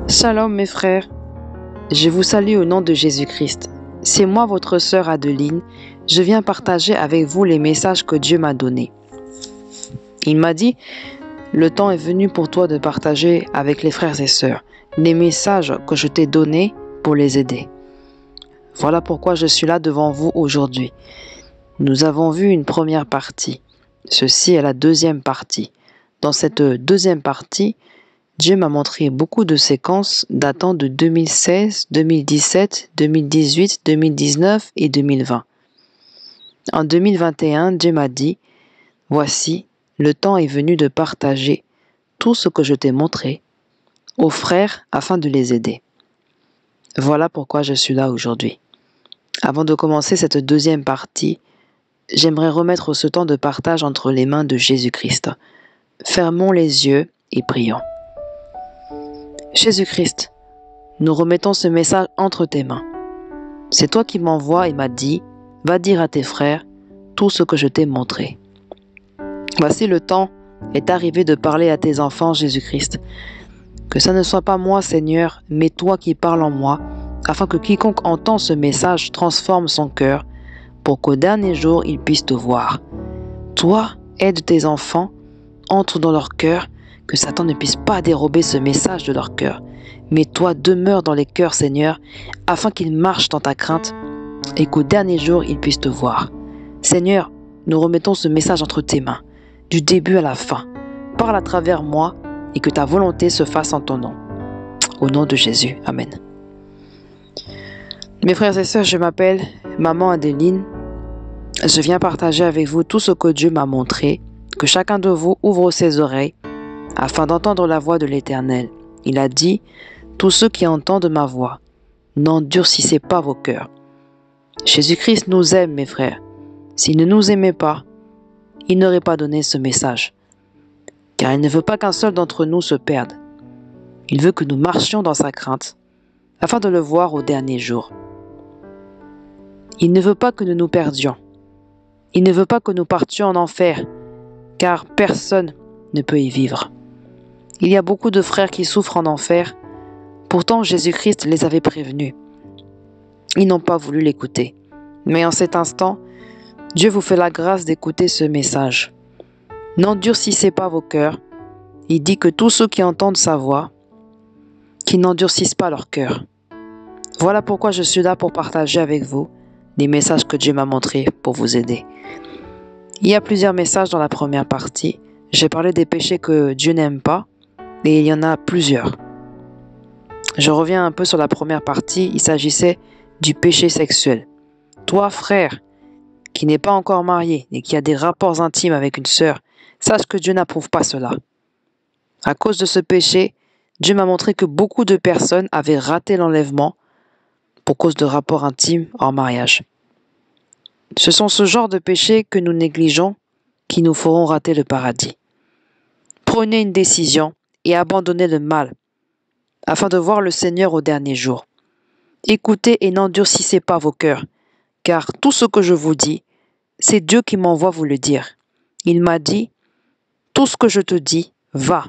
Shalom mes frères, je vous salue au nom de Jésus-Christ. C'est moi votre sœur Adeline, je viens partager avec vous les messages que Dieu m'a donnés. Il m'a dit, le temps est venu pour toi de partager avec les frères et sœurs les messages que je t'ai donnés pour les aider. Voilà pourquoi je suis là devant vous aujourd'hui. Nous avons vu une première partie, ceci est la deuxième partie. Dans cette deuxième partie, Dieu m'a montré beaucoup de séquences datant de 2016, 2017, 2018, 2019 et 2020. En 2021, Dieu m'a dit, « Voici, le temps est venu de partager tout ce que je t'ai montré aux frères afin de les aider. » Voilà pourquoi je suis là aujourd'hui. Avant de commencer cette deuxième partie, j'aimerais remettre ce temps de partage entre les mains de Jésus-Christ. Fermons les yeux et prions. Jésus-Christ, nous remettons ce message entre tes mains. C'est toi qui m'envoies et m'as dit, va dire à tes frères tout ce que je t'ai montré. Voici le temps est arrivé de parler à tes enfants, Jésus-Christ. Que ça ne soit pas moi, Seigneur, mais toi qui parles en moi, afin que quiconque entend ce message transforme son cœur, pour qu'au dernier jour, il puisse te voir. Toi, aide tes enfants, entre dans leur cœur, que Satan ne puisse pas dérober ce message de leur cœur. Mais toi, demeure dans les cœurs, Seigneur, afin qu'ils marchent dans ta crainte et qu'au dernier jour, ils puissent te voir. Seigneur, nous remettons ce message entre tes mains, du début à la fin. Parle à travers moi et que ta volonté se fasse en ton nom. Au nom de Jésus, Amen. Mes frères et sœurs, je m'appelle Maman Adeline. Je viens partager avec vous tout ce que Dieu m'a montré, que chacun de vous ouvre ses oreilles afin d'entendre la voix de l'Éternel. Il a dit, tous ceux qui entendent ma voix, n'endurcissez pas vos cœurs. Jésus-Christ nous aime, mes frères. S'il ne nous aimait pas, il n'aurait pas donné ce message. Car il ne veut pas qu'un seul d'entre nous se perde. Il veut que nous marchions dans sa crainte, afin de le voir au dernier jour. Il ne veut pas que nous nous perdions. Il ne veut pas que nous partions en enfer, car personne ne peut y vivre. Il y a beaucoup de frères qui souffrent en enfer, pourtant Jésus-Christ les avait prévenus. Ils n'ont pas voulu l'écouter. Mais en cet instant, Dieu vous fait la grâce d'écouter ce message. N'endurcissez pas vos cœurs. Il dit que tous ceux qui entendent sa voix, qui n'endurcissent pas leur cœur. Voilà pourquoi je suis là pour partager avec vous les messages que Dieu m'a montrés pour vous aider. Il y a plusieurs messages dans la première partie. J'ai parlé des péchés que Dieu n'aime pas, et il y en a plusieurs. Je reviens un peu sur la première partie, il s'agissait du péché sexuel. Toi, frère, qui n'est pas encore marié et qui a des rapports intimes avec une sœur, sache que Dieu n'approuve pas cela. À cause de ce péché, Dieu m'a montré que beaucoup de personnes avaient raté l'enlèvement pour cause de rapports intimes en mariage. Ce sont ce genre de péchés que nous négligeons qui nous feront rater le paradis. Prenez une décision et abandonnez le mal, afin de voir le Seigneur au dernier jour. Écoutez et n'endurcissez pas vos cœurs, car tout ce que je vous dis, c'est Dieu qui m'envoie vous le dire. Il m'a dit, tout ce que je te dis, va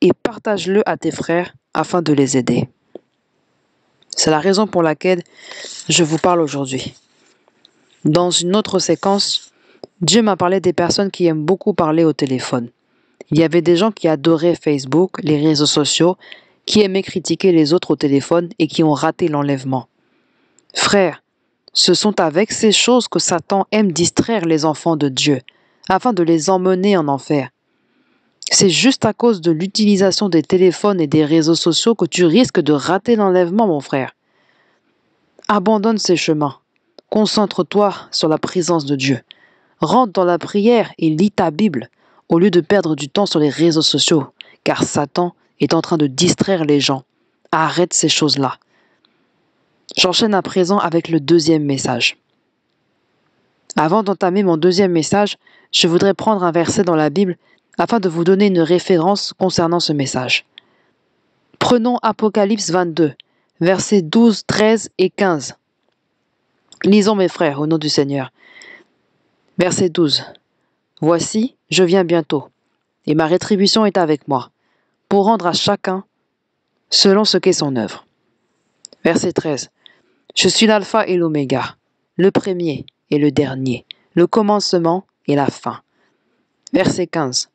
et partage-le à tes frères afin de les aider. C'est la raison pour laquelle je vous parle aujourd'hui. Dans une autre séquence, Dieu m'a parlé des personnes qui aiment beaucoup parler au téléphone. Il y avait des gens qui adoraient Facebook, les réseaux sociaux, qui aimaient critiquer les autres au téléphone et qui ont raté l'enlèvement. Frères, ce sont avec ces choses que Satan aime distraire les enfants de Dieu, afin de les emmener en enfer. C'est juste à cause de l'utilisation des téléphones et des réseaux sociaux que tu risques de rater l'enlèvement, mon frère. Abandonne ces chemins. Concentre-toi sur la présence de Dieu. Rentre dans la prière et lis ta Bible, au lieu de perdre du temps sur les réseaux sociaux, car Satan est en train de distraire les gens. Arrête ces choses-là. J'enchaîne à présent avec le deuxième message. Avant d'entamer mon deuxième message, je voudrais prendre un verset dans la Bible afin de vous donner une référence concernant ce message. Prenons Apocalypse 22, versets 12, 13 et 15. Lisons mes frères au nom du Seigneur. Verset 12. Voici, je viens bientôt, et ma rétribution est avec moi, pour rendre à chacun selon ce qu'est son œuvre. Verset 13. Je suis l'alpha et l'oméga, le premier et le dernier, le commencement et la fin. Verset 15.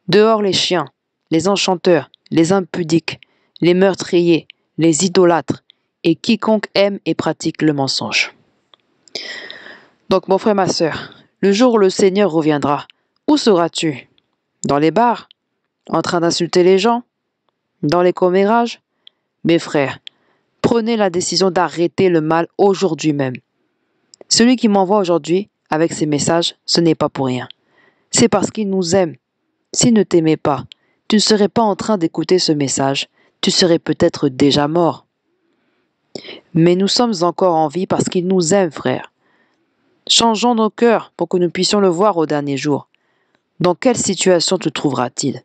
Dehors les chiens, les enchanteurs, les impudiques, les meurtriers, les idolâtres, et quiconque aime et pratique le mensonge. Donc mon frère, ma sœur, le jour où le Seigneur reviendra, où seras-tu? Dans les bars? En train d'insulter les gens? Dans les commérages? Mes frères, prenez la décision d'arrêter le mal aujourd'hui même. Celui qui m'envoie aujourd'hui avec ses messages, ce n'est pas pour rien. C'est parce qu'il nous aime. S'il ne t'aimait pas, tu ne serais pas en train d'écouter ce message, tu serais peut-être déjà mort. Mais nous sommes encore en vie parce qu'il nous aime, frère. Changeons nos cœurs pour que nous puissions le voir au dernier jour. Dans quelle situation te trouvera-t-il?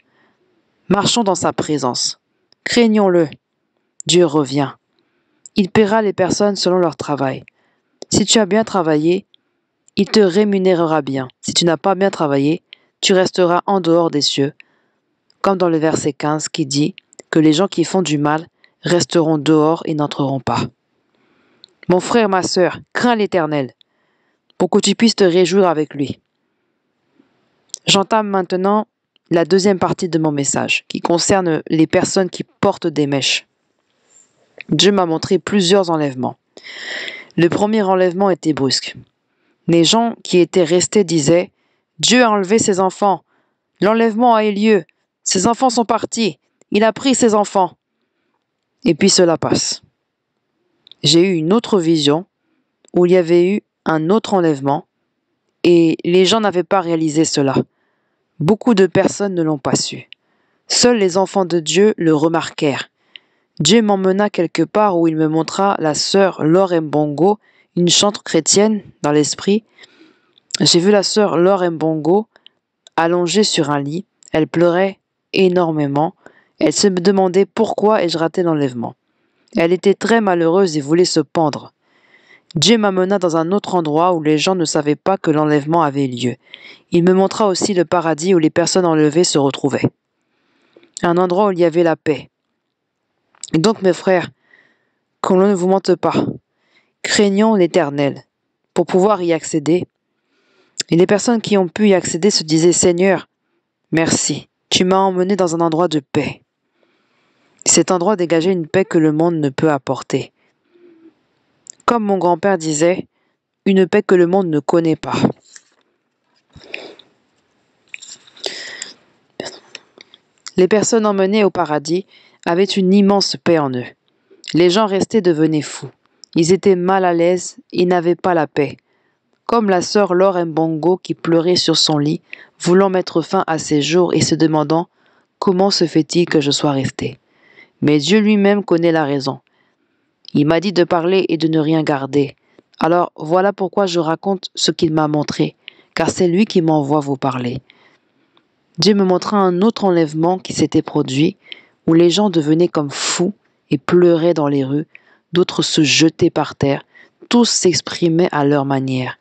Marchons dans sa présence. Craignons-le. Dieu revient. Il paiera les personnes selon leur travail. Si tu as bien travaillé, il te rémunérera bien. Si tu n'as pas bien travaillé, tu resteras en dehors des cieux, comme dans le verset 15 qui dit que les gens qui font du mal resteront dehors et n'entreront pas. Mon frère, ma sœur, crains l'Éternel, pour que tu puisses te réjouir avec lui. J'entame maintenant la deuxième partie de mon message, qui concerne les personnes qui portent des mèches. Dieu m'a montré plusieurs enlèvements. Le premier enlèvement était brusque. Les gens qui étaient restés disaient « Dieu a enlevé ses enfants. L'enlèvement a eu lieu. Ses enfants sont partis. Il a pris ses enfants. » Et puis cela passe. J'ai eu une autre vision où il y avait eu un autre enlèvement et les gens n'avaient pas réalisé cela. Beaucoup de personnes ne l'ont pas su. Seuls les enfants de Dieu le remarquèrent. Dieu m'emmena quelque part où il me montra la sœur Laure Mbongo, une chantre chrétienne dans l'esprit. J'ai vu la sœur Laure Mbongo allongée sur un lit. Elle pleurait énormément. Elle se demandait pourquoi ai-je raté l'enlèvement. Elle était très malheureuse et voulait se pendre. Dieu m'amena dans un autre endroit où les gens ne savaient pas que l'enlèvement avait lieu. Il me montra aussi le paradis où les personnes enlevées se retrouvaient. Un endroit où il y avait la paix. Et donc mes frères, qu'on ne vous mente pas, craignons l'Éternel pour pouvoir y accéder. Et les personnes qui ont pu y accéder se disaient « Seigneur, merci, tu m'as emmené dans un endroit de paix. » Cet endroit dégageait une paix que le monde ne peut apporter. Comme mon grand-père disait, une paix que le monde ne connaît pas. Les personnes emmenées au paradis avaient une immense paix en eux. Les gens restés devenaient fous. Ils étaient mal à l'aise, ils n'avaient pas la paix. Comme la sœur Laure Mbongo qui pleurait sur son lit, voulant mettre fin à ses jours et se demandant « Comment se fait-il que je sois resté ?» Mais Dieu lui-même connaît la raison. Il m'a dit de parler et de ne rien garder. Alors voilà pourquoi je raconte ce qu'il m'a montré, car c'est lui qui m'envoie vous parler. Dieu me montra un autre enlèvement qui s'était produit, où les gens devenaient comme fous et pleuraient dans les rues, d'autres se jetaient par terre, tous s'exprimaient à leur manière.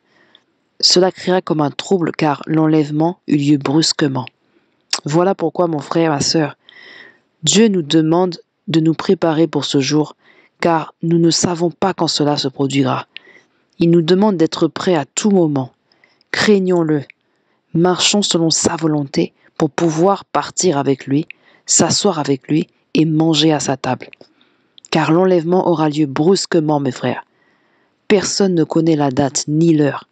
Cela créa comme un trouble car l'enlèvement eut lieu brusquement. Voilà pourquoi, mon frère, ma sœur, Dieu nous demande de nous préparer pour ce jour, car nous ne savons pas quand cela se produira. Il nous demande d'être prêts à tout moment. Craignons-le. Marchons selon sa volonté pour pouvoir partir avec lui, s'asseoir avec lui et manger à sa table. Car l'enlèvement aura lieu brusquement, mes frères. Personne ne connaît la date ni l'heure.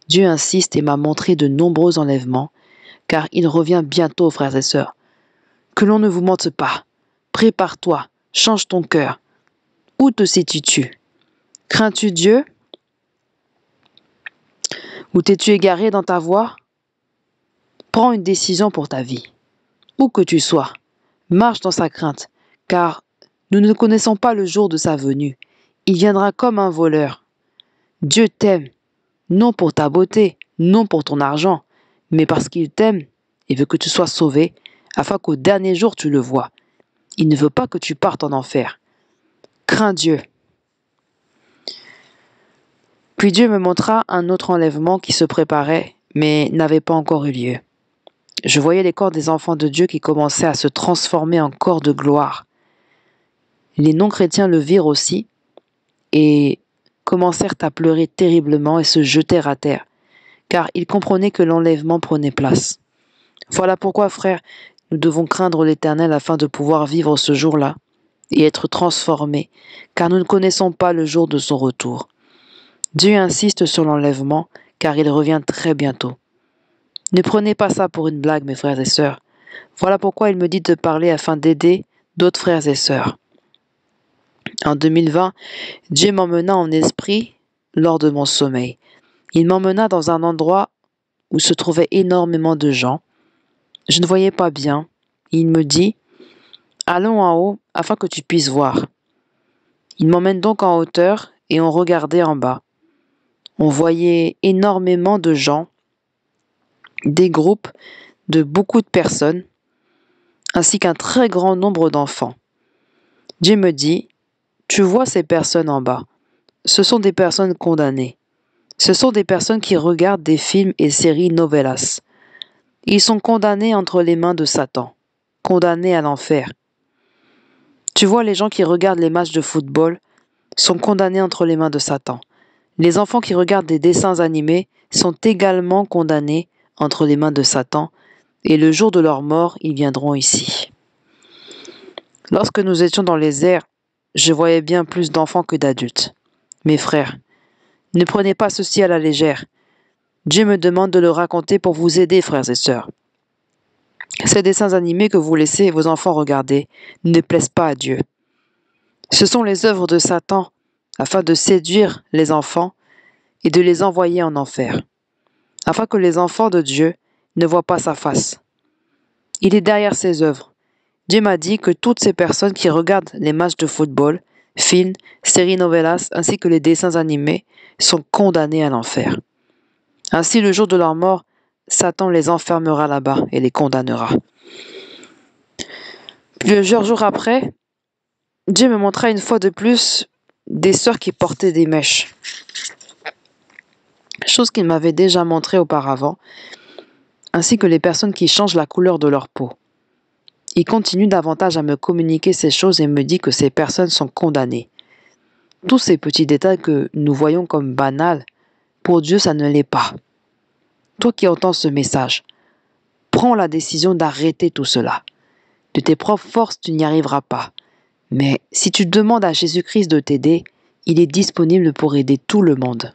Dieu insiste et m'a montré de nombreux enlèvements, car il revient bientôt, frères et sœurs. Que l'on ne vous mente pas. Prépare-toi, change ton cœur. Où te situes-tu? Crains-tu Dieu? Ou t'es-tu égaré dans ta voie? Prends une décision pour ta vie. Où que tu sois, marche dans sa crainte, car nous ne connaissons pas le jour de sa venue. Il viendra comme un voleur. Dieu t'aime, non pour ta beauté, non pour ton argent, mais parce qu'il t'aime et veut que tu sois sauvé, afin qu'au dernier jour tu le vois. Il ne veut pas que tu partes en enfer. Crains Dieu. Puis Dieu me montra un autre enlèvement qui se préparait, mais n'avait pas encore eu lieu. Je voyais les corps des enfants de Dieu qui commençaient à se transformer en corps de gloire. Les non-chrétiens le virent aussi et commencèrent à pleurer terriblement et se jetèrent à terre, car ils comprenaient que l'enlèvement prenait place. Voilà pourquoi, frères, nous devons craindre l'Éternel afin de pouvoir vivre ce jour-là et être transformés, car nous ne connaissons pas le jour de son retour. Dieu insiste sur l'enlèvement, car il revient très bientôt. Ne prenez pas ça pour une blague, mes frères et sœurs. Voilà pourquoi il me dit de parler afin d'aider d'autres frères et sœurs. En 2020, Dieu m'emmena en esprit lors de mon sommeil. Il m'emmena dans un endroit où se trouvaient énormément de gens. Je ne voyais pas bien. Il me dit « Allons en haut afin que tu puisses voir ». Il m'emmène donc en hauteur et on regardait en bas. On voyait énormément de gens, des groupes de beaucoup de personnes, ainsi qu'un très grand nombre d'enfants. Dieu me dit « Tu vois ces personnes en bas. Ce sont des personnes condamnées. Ce sont des personnes qui regardent des films et séries novelas. Ils sont condamnés entre les mains de Satan, condamnés à l'enfer. Tu vois, les gens qui regardent les matchs de football sont condamnés entre les mains de Satan. Les enfants qui regardent des dessins animés sont également condamnés entre les mains de Satan, et le jour de leur mort, ils viendront ici. Lorsque nous étions dans les airs, je voyais bien plus d'enfants que d'adultes. Mes frères, ne prenez pas ceci à la légère. Dieu me demande de le raconter pour vous aider, frères et sœurs. Ces dessins animés que vous laissez vos enfants regarder ne plaisent pas à Dieu. Ce sont les œuvres de Satan afin de séduire les enfants et de les envoyer en enfer, afin que les enfants de Dieu ne voient pas sa face. Il est derrière ces œuvres. Dieu m'a dit que toutes ces personnes qui regardent les matchs de football, films, séries novelas ainsi que les dessins animés sont condamnées à l'enfer. Ainsi, le jour de leur mort, Satan les enfermera là-bas et les condamnera. Plusieurs jours après, Dieu me montra une fois de plus des sœurs qui portaient des mèches. Chose qu'il m'avait déjà montrée auparavant, ainsi que les personnes qui changent la couleur de leur peau. Il continue davantage à me communiquer ces choses et me dit que ces personnes sont condamnées. Tous ces petits détails que nous voyons comme banals, pour Dieu, ça ne l'est pas. Toi qui entends ce message, prends la décision d'arrêter tout cela. De tes propres forces, tu n'y arriveras pas. Mais si tu demandes à Jésus-Christ de t'aider, il est disponible pour aider tout le monde.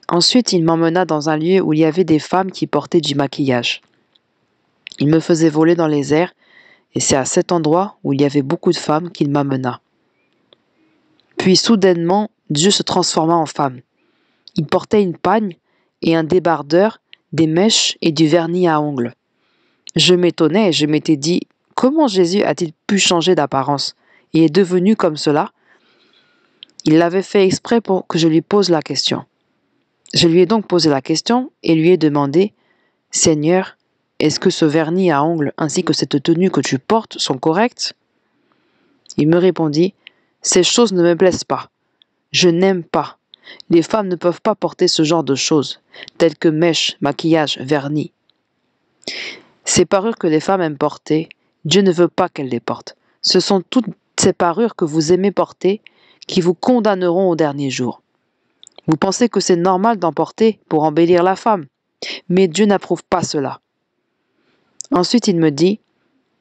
Ensuite, il m'emmena dans un lieu où il y avait des femmes qui portaient du maquillage. Il me faisait voler dans les airs, et c'est à cet endroit où il y avait beaucoup de femmes qu'il m'amena. Puis soudainement, Dieu se transforma en femme. Il portait une pagne et un débardeur, des mèches et du vernis à ongles. Je m'étonnais et je m'étais dit, comment Jésus a-t-il pu changer d'apparence et est devenu comme cela? Il l'avait fait exprès pour que je lui pose la question. Je lui ai donc posé la question et lui ai demandé, « Seigneur, est-ce que ce vernis à ongles ainsi que cette tenue que tu portes sont corrects ?» Il me répondit, « Ces choses ne me plaisent pas. Je n'aime pas. Les femmes ne peuvent pas porter ce genre de choses, telles que mèches, maquillage, vernis. Ces parures que les femmes aiment porter, Dieu ne veut pas qu'elles les portent. Ce sont toutes ces parures que vous aimez porter qui vous condamneront au dernier jour. Vous pensez que c'est normal d'en porter pour embellir la femme, mais Dieu n'approuve pas cela. » Ensuite, il me dit,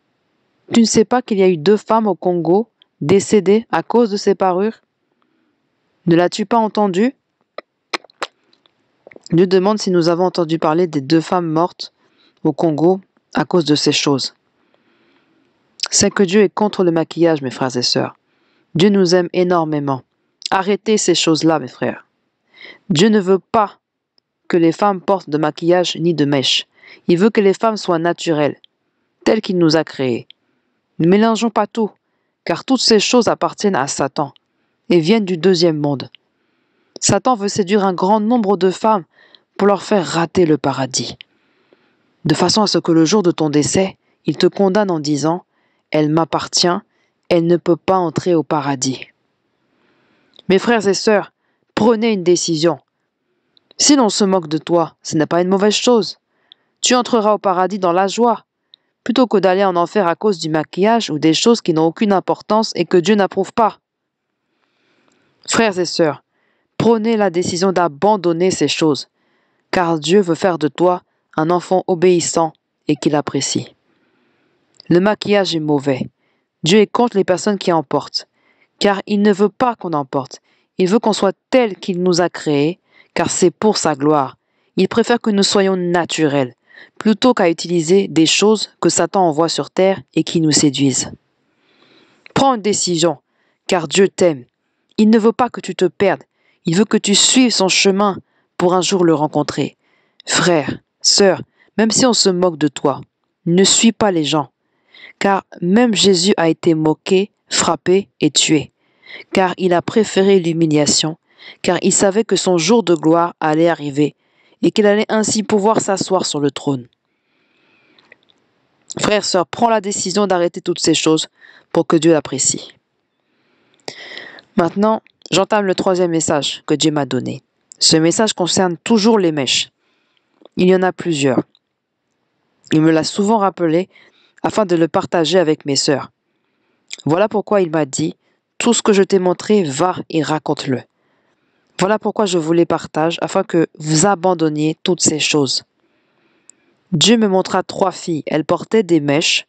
« Tu ne sais pas qu'il y a eu 2 femmes au Congo décédées à cause de ces parures? Ne l'as-tu pas entendu? » Dieu demande si nous avons entendu parler des 2 femmes mortes au Congo à cause de ces choses. C'est que Dieu est contre le maquillage, mes frères et sœurs. Dieu nous aime énormément. Arrêtez ces choses-là, mes frères. Dieu ne veut pas que les femmes portent de maquillage ni de mèches. Il veut que les femmes soient naturelles, telles qu'il nous a créées. Ne mélangeons pas tout, car toutes ces choses appartiennent à Satan et viennent du 2e monde. Satan veut séduire un grand nombre de femmes pour leur faire rater le paradis, de façon à ce que le jour de ton décès, il te condamne en disant « Elle m'appartient, elle ne peut pas entrer au paradis. » Mes frères et sœurs, prenez une décision. Si l'on se moque de toi, ce n'est pas une mauvaise chose. Tu entreras au paradis dans la joie. plutôt que d'aller en enfer à cause du maquillage ou des choses qui n'ont aucune importance et que Dieu n'approuve pas. Frères et sœurs, prenez la décision d'abandonner ces choses, car Dieu veut faire de toi un enfant obéissant et qu'il apprécie. Le maquillage est mauvais. Dieu est contre les personnes qui en portent, car il ne veut pas qu'on en porte. Il veut qu'on soit tel qu'il nous a créés, car c'est pour sa gloire. Il préfère que nous soyons naturels, plutôt qu'à utiliser des choses que Satan envoie sur terre et qui nous séduisent. Prends une décision, car Dieu t'aime. Il ne veut pas que tu te perdes. Il veut que tu suives son chemin pour un jour le rencontrer. Frère, sœur, même si on se moque de toi, ne suis pas les gens. Car même Jésus a été moqué, frappé et tué. Car il a préféré l'humiliation, car il savait que son jour de gloire allait arriver et qu'il allait ainsi pouvoir s'asseoir sur le trône. Frère, sœur, prends la décision d'arrêter toutes ces choses pour que Dieu l'apprécie. Maintenant, j'entame le troisième message que Dieu m'a donné. Ce message concerne toujours les mèches. Il y en a plusieurs. Il me l'a souvent rappelé afin de le partager avec mes sœurs. Voilà pourquoi il m'a dit, tout ce que je t'ai montré, va et raconte-le. Voilà pourquoi je vous les partage afin que vous abandonniez toutes ces choses. Dieu me montra 3 filles. Elles portaient des mèches,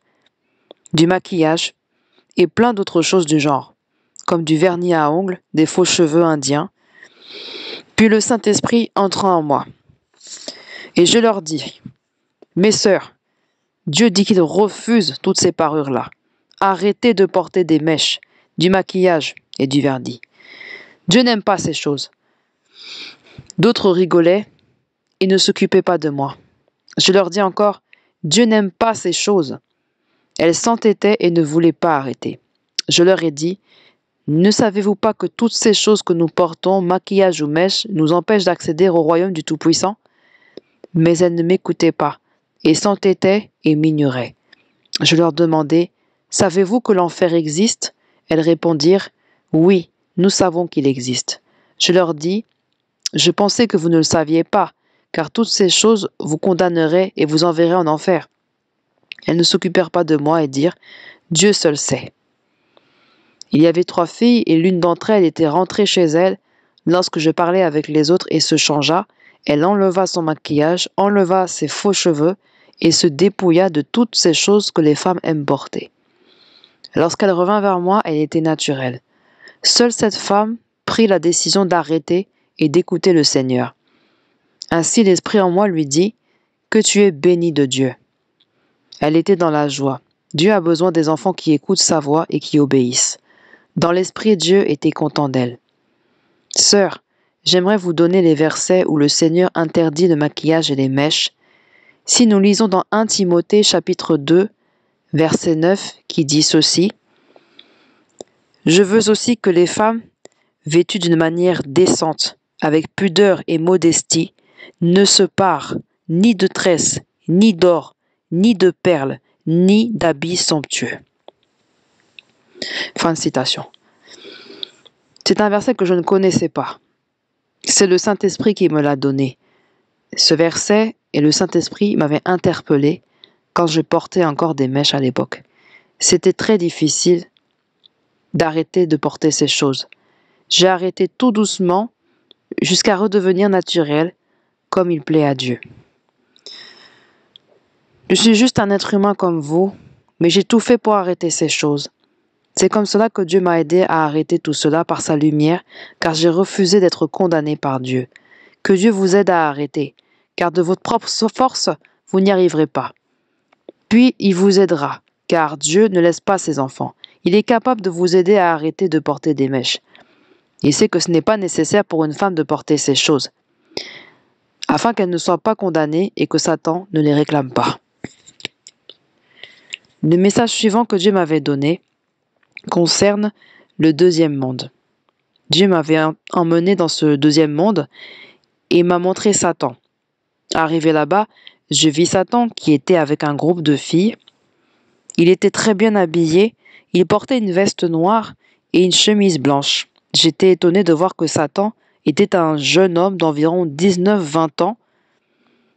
du maquillage et plein d'autres choses du genre, comme du vernis à ongles, des faux cheveux indiens. Puis le Saint-Esprit entra en moi. Et je leur dis, mes sœurs, Dieu dit qu'il refuse toutes ces parures-là. Arrêtez de porter des mèches, du maquillage et du vernis. Dieu n'aime pas ces choses. D'autres rigolaient et ne s'occupaient pas de moi. Je leur dis encore, Dieu n'aime pas ces choses. Elles s'entêtaient et ne voulaient pas arrêter. Je leur ai dit, ne savez-vous pas que toutes ces choses que nous portons, maquillage ou mèches, nous empêchent d'accéder au royaume du Tout-Puissant? Mais elles ne m'écoutaient pas et s'entêtaient et m'ignoraient. Je leur demandai, savez-vous que l'enfer existe? Elles répondirent, oui, nous savons qu'il existe. Je leur dis, je pensais que vous ne le saviez pas, car toutes ces choses vous condamneraient et vous enverraient en enfer. Elles ne s'occupèrent pas de moi et dirent, Dieu seul sait. Il y avait 3 filles et l'une d'entre elles était rentrée chez elle lorsque je parlais avec les autres et se changea. Elle enleva son maquillage, enleva ses faux cheveux et se dépouilla de toutes ces choses que les femmes aiment porter. Lorsqu'elle revint vers moi, elle était naturelle. Seule cette femme prit la décision d'arrêter et d'écouter le Seigneur. Ainsi l'Esprit en moi lui dit, que tu es bénie de Dieu. Elle était dans la joie. Dieu a besoin des enfants qui écoutent sa voix et qui obéissent. Dans l'esprit, Dieu était content d'elle. Sœur, j'aimerais vous donner les versets où le Seigneur interdit le maquillage et les mèches. Si nous lisons dans 1 Timothée chapitre 2, verset 9, qui dit ceci, « Je veux aussi que les femmes, vêtues d'une manière décente, avec pudeur et modestie, ne se parent ni de tresses, ni d'or, ni de perles, ni d'habits somptueux. » Fin de citation. C'est un verset que je ne connaissais pas. C'est le Saint-Esprit qui me l'a donné. Ce verset et le Saint-Esprit m'avaient interpellé quand je portais encore des mèches à l'époque. C'était très difficile d'arrêter de porter ces choses. J'ai arrêté tout doucement jusqu'à redevenir naturel comme il plaît à Dieu. Je suis juste un être humain comme vous, mais j'ai tout fait pour arrêter ces choses. C'est comme cela que Dieu m'a aidé à arrêter tout cela par sa lumière, car j'ai refusé d'être condamné par Dieu. Que Dieu vous aide à arrêter, car de votre propre force, vous n'y arriverez pas. Puis il vous aidera, car Dieu ne laisse pas ses enfants. Il est capable de vous aider à arrêter de porter des mèches. Il sait que ce n'est pas nécessaire pour une femme de porter ces choses, afin qu'elle ne soit pas condamnée et que Satan ne les réclame pas. Le message suivant que Dieu m'avait donné concerne le deuxième monde. Dieu m'avait emmené dans ce deuxième monde et m'a montré Satan. Arrivé là-bas, je vis Satan qui était avec un groupe de filles. Il était très bien habillé, il portait une veste noire et une chemise blanche. J'étais étonné de voir que Satan était un jeune homme d'environ 19-20 ans.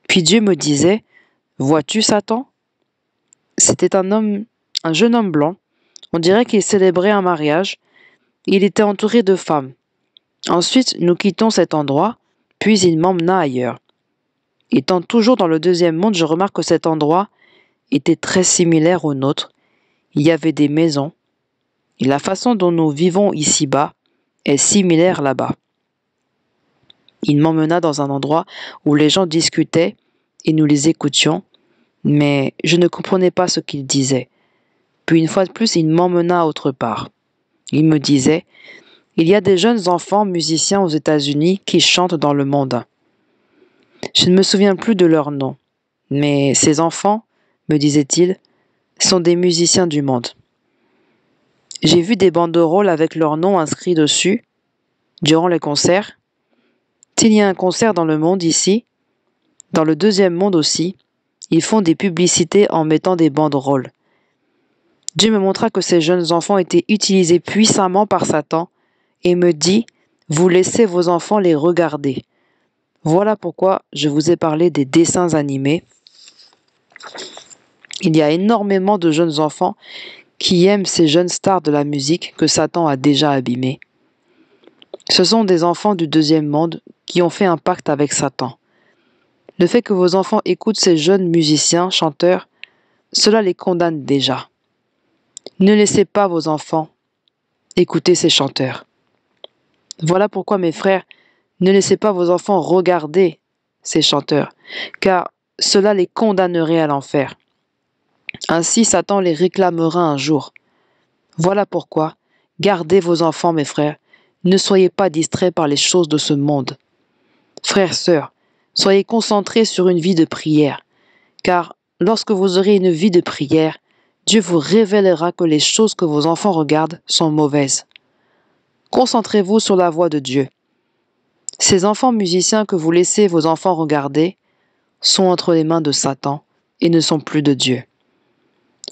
Puis Dieu me disait, « Vois-tu Satan ? C'était un jeune homme blanc. On dirait qu'il célébrait un mariage. Il était entouré de femmes. Ensuite, nous quittons cet endroit, puis il m'emmena ailleurs. Étant toujours dans le deuxième monde, je remarque que cet endroit était très similaire au nôtre. Il y avait des maisons, et la façon dont nous vivons ici-bas est similaire là-bas. Il m'emmena dans un endroit où les gens discutaient et nous les écoutions, mais je ne comprenais pas ce qu'ils disaient. Puis une fois de plus, il m'emmena autre part. Il me disait, il y a des jeunes enfants musiciens aux États-Unis qui chantent dans le monde. Je ne me souviens plus de leur nom, mais ces enfants, me disait-il, sont des musiciens du monde. J'ai vu des banderoles avec leur nom inscrit dessus durant les concerts. S'il y a un concert dans le monde ici, dans le deuxième monde aussi, ils font des publicités en mettant des banderoles. Dieu me montra que ces jeunes enfants étaient utilisés puissamment par Satan et me dit, vous laissez vos enfants les regarder. Voilà pourquoi je vous ai parlé des dessins animés. Il y a énormément de jeunes enfants qui aiment ces jeunes stars de la musique que Satan a déjà abîmés. Ce sont des enfants du deuxième monde qui ont fait un pacte avec Satan. Le fait que vos enfants écoutent ces jeunes musiciens, chanteurs, cela les condamne déjà. Ne laissez pas vos enfants écouter ces chanteurs. Voilà pourquoi, mes frères, ne laissez pas vos enfants regarder ces chanteurs, car cela les condamnerait à l'enfer. Ainsi, Satan les réclamera un jour. Voilà pourquoi, gardez vos enfants, mes frères, ne soyez pas distraits par les choses de ce monde. Frères, sœurs, soyez concentrés sur une vie de prière, car lorsque vous aurez une vie de prière, Dieu vous révélera que les choses que vos enfants regardent sont mauvaises. Concentrez-vous sur la voix de Dieu. Ces enfants musiciens que vous laissez vos enfants regarder sont entre les mains de Satan et ne sont plus de Dieu.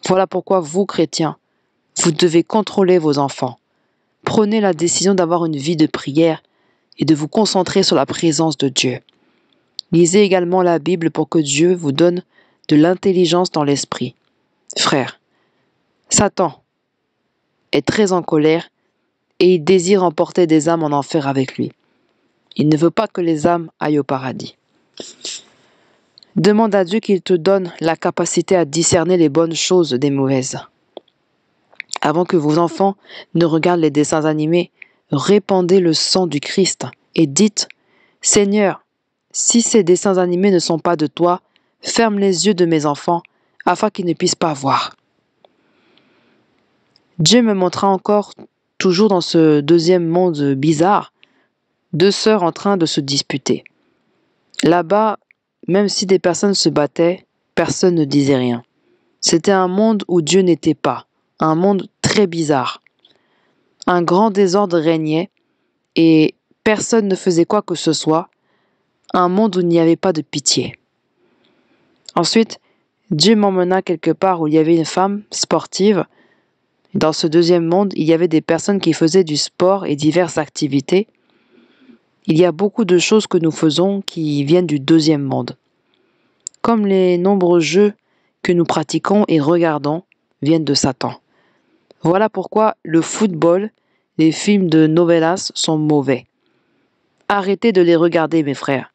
Voilà pourquoi vous, chrétiens, vous devez contrôler vos enfants. Prenez la décision d'avoir une vie de prière et de vous concentrer sur la présence de Dieu. Lisez également la Bible pour que Dieu vous donne de l'intelligence dans l'esprit. Frères, Satan est très en colère et il désire emporter des âmes en enfer avec lui. Il ne veut pas que les âmes aillent au paradis. Demande à Dieu qu'il te donne la capacité à discerner les bonnes choses des mauvaises. Avant que vos enfants ne regardent les dessins animés, répandez le sang du Christ et dites « Seigneur, si ces dessins animés ne sont pas de toi, ferme les yeux de mes enfants afin qu'ils ne puissent pas voir. » Dieu me montra encore, toujours dans ce deuxième monde bizarre, deux sœurs en train de se disputer. Là-bas, même si des personnes se battaient, personne ne disait rien. C'était un monde où Dieu n'était pas, un monde très bizarre. Un grand désordre régnait et personne ne faisait quoi que ce soit, un monde où il n'y avait pas de pitié. Ensuite, Dieu m'emmena quelque part où il y avait une femme sportive. Dans ce deuxième monde, il y avait des personnes qui faisaient du sport et diverses activités. Il y a beaucoup de choses que nous faisons qui viennent du deuxième monde. Comme les nombreux jeux que nous pratiquons et regardons viennent de Satan. Voilà pourquoi le football, les films de novelas sont mauvais. Arrêtez de les regarder, mes frères.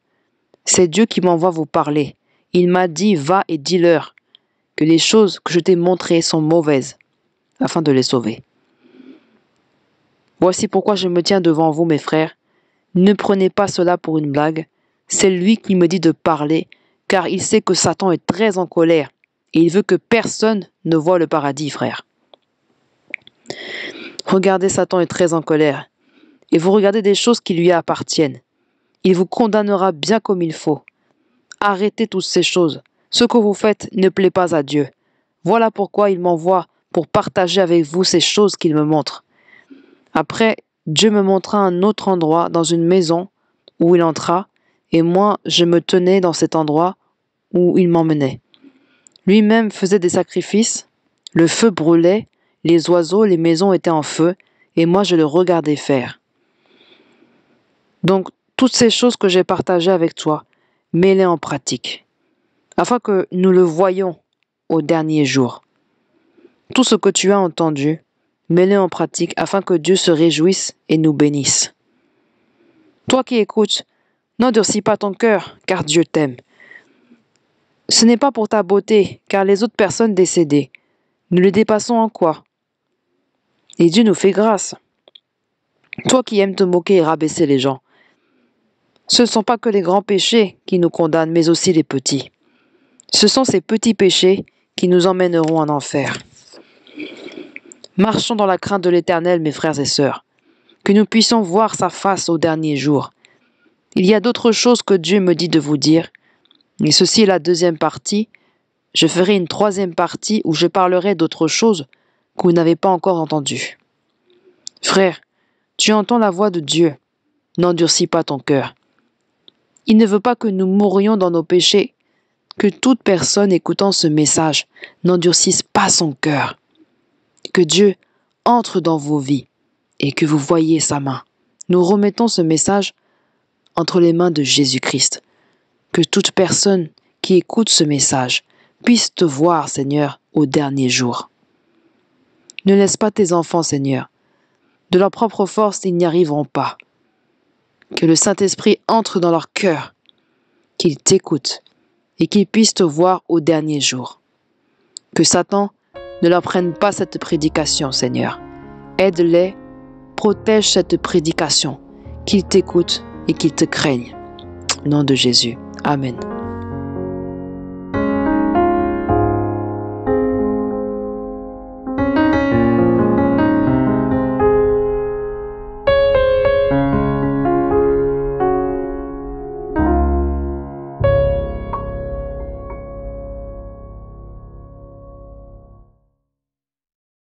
C'est Dieu qui m'envoie vous parler. Il m'a dit, va et dis-leur que les choses que je t'ai montrées sont mauvaises, afin de les sauver. Voici pourquoi je me tiens devant vous, mes frères. Ne prenez pas cela pour une blague. C'est lui qui me dit de parler, car il sait que Satan est très en colère et il veut que personne ne voie le paradis, frère. Regardez, Satan est très en colère et vous regardez des choses qui lui appartiennent. Il vous condamnera bien comme il faut. Arrêtez toutes ces choses. Ce que vous faites ne plaît pas à Dieu. Voilà pourquoi il m'envoie pour partager avec vous ces choses qu'il me montre. Après, Dieu me montra un autre endroit dans une maison où il entra, et moi je me tenais dans cet endroit où il m'emmenait. Lui-même faisait des sacrifices, le feu brûlait, les oiseaux, les maisons étaient en feu, et moi je le regardais faire. Donc, toutes ces choses que j'ai partagées avec toi, mets-les en pratique, afin que nous le voyions au dernier jour. Tout ce que tu as entendu, mets-le en pratique afin que Dieu se réjouisse et nous bénisse. Toi qui écoutes, n'endurcis pas ton cœur, car Dieu t'aime. Ce n'est pas pour ta beauté, car les autres personnes décédées, nous les dépassons en quoi? Et Dieu nous fait grâce. Toi qui aimes te moquer et rabaisser les gens, ce ne sont pas que les grands péchés qui nous condamnent, mais aussi les petits. Ce sont ces petits péchés qui nous emmèneront en enfer. Marchons dans la crainte de l'Éternel, mes frères et sœurs, que nous puissions voir sa face au dernier jour. Il y a d'autres choses que Dieu me dit de vous dire, et ceci est la deuxième partie. Je ferai une troisième partie où je parlerai d'autres choses que vous n'avez pas encore entendues. Frère, tu entends la voix de Dieu, n'endurcis pas ton cœur. Il ne veut pas que nous mourions dans nos péchés, que toute personne écoutant ce message n'endurcisse pas son cœur. Que Dieu entre dans vos vies et que vous voyiez sa main. Nous remettons ce message entre les mains de Jésus-Christ. Que toute personne qui écoute ce message puisse te voir, Seigneur, au dernier jour. Ne laisse pas tes enfants, Seigneur. De leur propre force, ils n'y arriveront pas. Que le Saint-Esprit entre dans leur cœur, qu'ils t'écoutent et qu'ils puissent te voir au dernier jour. Que Satan ne leur prenne pas cette prédication, Seigneur. Aide-les, protège cette prédication, qu'ils t'écoutent et qu'ils te craignent. Au nom de Jésus. Amen.